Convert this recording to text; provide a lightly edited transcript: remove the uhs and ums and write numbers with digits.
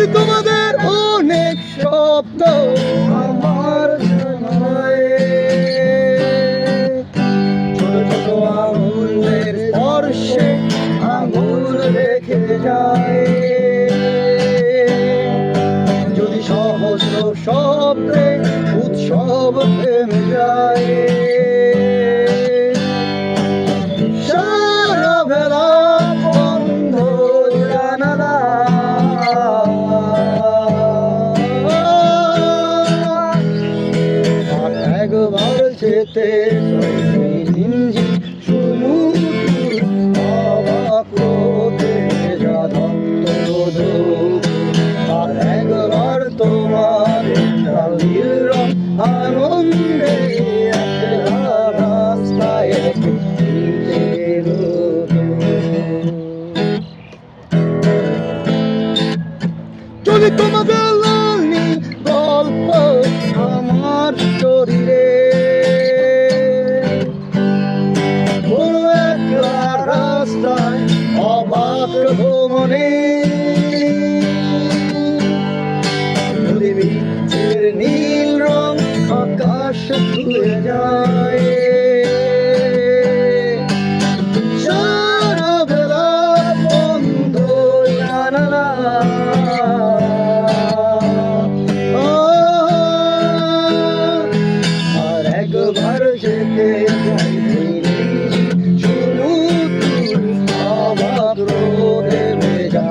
যদি তোমাদের অনেক শব্দ আমার শোনায়, ছোট ছোট আঙুলের স্পর্শে আঙুল রেখে যায়, যদি সহস্র শব্দে উৎসব থেমে যায়, সারা বেলা বন্ধ জানালা, আর একবার যেতে ইঞ্জিন শুরু অবাক হতে যাদন্ত, আর একবার তোমার নীল রং আনন্দে রাস্তায় যদি তোমাদের গল্প আমার শরীরে কোনো একলা রাস্তায় অবাক ভ্রমণে, যদি বৃক্ষের নীল রং আকাশ ছুঁয়ে যায়, সারা বেলা বন্ধ জানালা, আর একবার যেতে চাই শুরু অবাক রোদে ভেজা